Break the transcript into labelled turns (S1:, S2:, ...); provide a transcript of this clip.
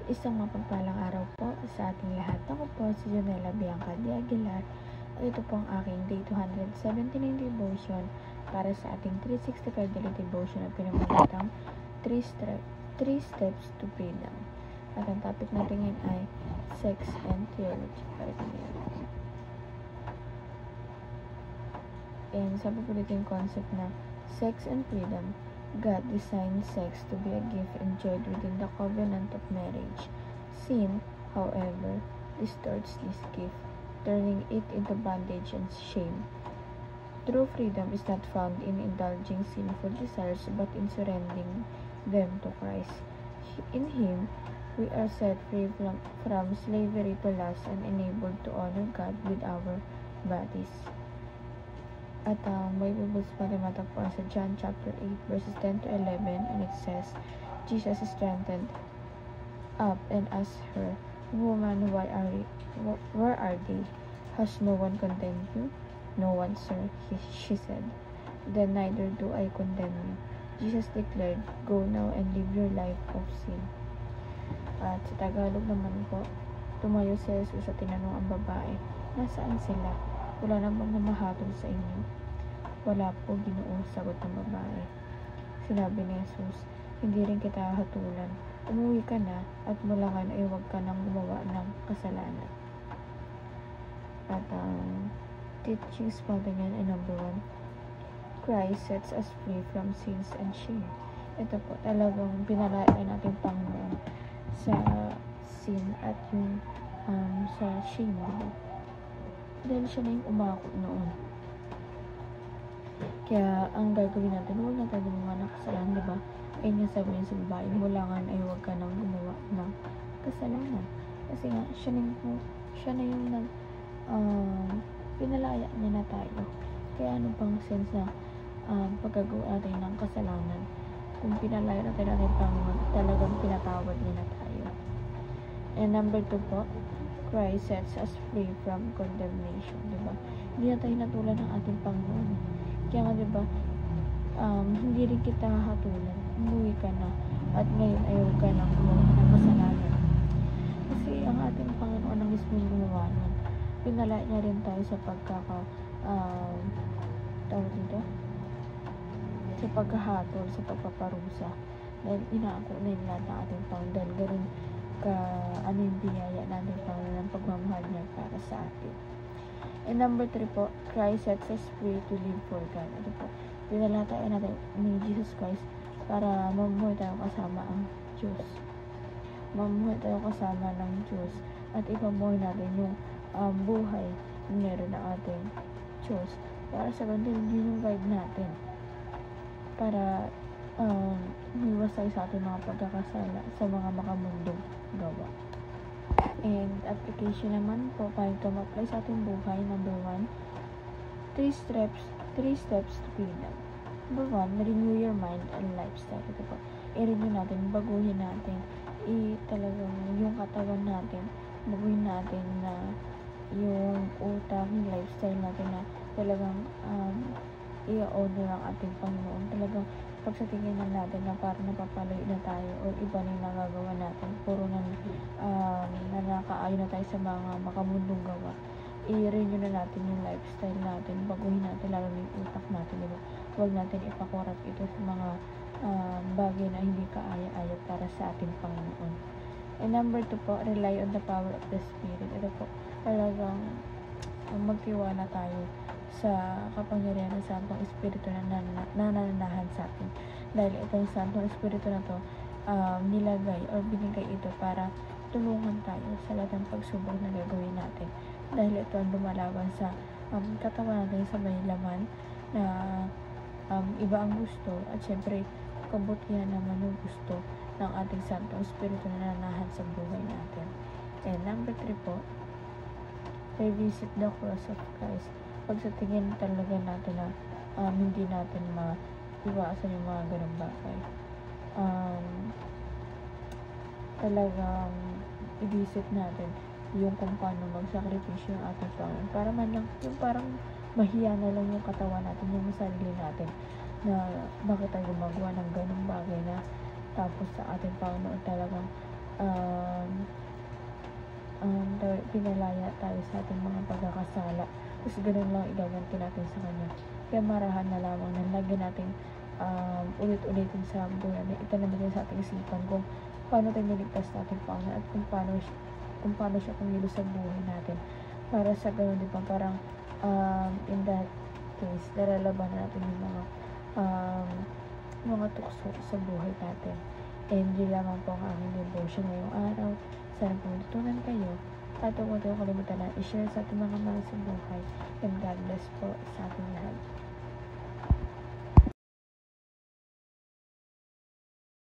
S1: Isang mapagpalang araw po sa ating lahat. Ako po si Jonella Bianca de Aguilar. At ito po ang aking day 279 devotion para sa ating 365 daily devotion na pinamagatang 3 steps to freedom. At ang topic natin ngayon ay sex and theology. And sabi po dito yung concept na sex and freedom. God designed sex to be a gift enjoyed within the covenant of marriage. Sin, however, distorts this gift, turning it into bondage and shame. True freedom is not found in indulging sinful desires, but in surrendering them to Christ. In Him, we are set free from slavery to lust and enabled to honor God with our bodies. At ang Bible verse natin matagpuan sa John chapter 8 verses 10 to 11, and it says, Jesus strengthened up and asked her, "Woman, where are they? Has no one condemned you?" "No one, sir," she said. "Then neither do I condemn you," Jesus declared. "Go now and live your life of sin." At sa Tagalog naman po, tumayo si Jesus at tinanong ang babae, "Nasaan sila? Wala na bang namahatol sa inyo?" "Wala po, Ginoo," sagot ng babae. Sinabi ni Jesus, "Hindi rin kita hatulan. Umuwi ka na at mula ngayon ay huwag ka nang gumawa ng kasalanan." At ang teachings po natin ay number 1, Christ sets us free from sins and shame. Ito po talagang pinalaya natin Panginoon sa sin at yung sa shame. Dahil siya na yung umako noon. Kaya ang gagawin natin, huwag na tayo gumawa ng kasalanan, diba? Ayun nga sabi niya sa babae, mula nga ay huwag ka nang gumawa ng kasalanan. Kasi nga, siya na yung pinalaya niya na tayo. Kaya ano pang sense na pagkagawa natin ng kasalanan? Kung pinalaya natin Panginoon, talagang pinatawad niya na tayo. And number 2 po, Christ sets us free from condemnation, diba? Hindi na tayo natulan ng ating Panginoon. Kaya nga, diba, hindi rin kita hatulan. Umuwi ka na. At ngayon ay huwag ka nang gumawa ng kasalanan. Kasi ang ating Panginoon ang mismo gumawa nun. Pinalaya niya rin tayo sa sa pagkahatol, sa pagpaparusa. Dahil inaako na yung lahat ng ating Panginoon. Dahil ganun yung biyaya natin Panginoon ng pagmamahal niya para sa atin. And number 3 po, Christ sets us free to live for God. Ito po, pinalatayan natin ni Jesus Christ para mamuhay tayo kasama ang Diyos. Mamuhay tayo kasama ng Diyos at ipamuhay natin yung buhay na meron ng ating Diyos. Para sa ganun, yun yung guide natin. Para umiwas tayo sa ating mga pagkakasala sa mga makamundong gawa. And application naman po, paano ito ma-apply sa ating buhay. Number 1, 3 steps to freedom. Number 1, renew your mind and lifestyle. Ito po, i-renew natin, baguhin natin, talagang yung katawan natin, baguhin natin na yung utak, yung lifestyle natin na talagang i-honor ang ating Panginoon. Talagang pag sa tingin na natin na parang napapalayo na tayo o iba na yung nagagawa natin, puro na nakaayon na tayo sa mga makamundong gawa, i-renew na natin yung lifestyle natin, baguhin natin lalo na yung utak natin, diba? Huwag natin ipakorap ito sa mga bagay na hindi kaaya-aya para sa ating Panginoon. And number 2 po, rely on the power of the Spirit. Ito po, talagang magtiwala tayo sa kapangyarihan ng Santong Espiritu na nananahan sa atin. Dahil itong Santong Espiritu na to, nilagay o binigay ito para tulungan tayo sa lahat ng pagsubok na gagawin natin. Dahil ito ang lumalaban sa katawan natin sa may laman na iba ang gusto at syempre kabutihan naman yung gusto ng ating Santong Espiritu na nananahan sa buhay natin. And number 3 po, revisit the cross of Christ. Pag sa tingin talaga natin na hindi natin maiwasan yung mga ganung bagay, talagang i-visit natin yung kung paano magsakripisyo yung ating Panginoon. Para man lang, yung parang mahiya na lang yung katawan natin, yung sarili natin, na bakit tayo gumagawa ng ganung bagay na tapos sa ating Panginoon talagang um, pinalaya tayo sa ating mga pagkakasala. Tapos ganun lang igaganti natin sa Kanya. Kaya marahan na lamang na lagi nating ulit-ulitin sa buhay na itanong natin sa ating isipan kung paano tayo niligtas sa ating Panginoon at kung paano siya kumilos sa buhay natin. Para sa ganun, di ba, parang in that case, nalalabanan natin yung mga tukso sa buhay natin. And yun lamang po ang aming devotion ngayong araw. Sana po matutunan kayo at huwag kalimutan na i-share sa ating mga mahal sa buhay. And God bless po sa ating lahat.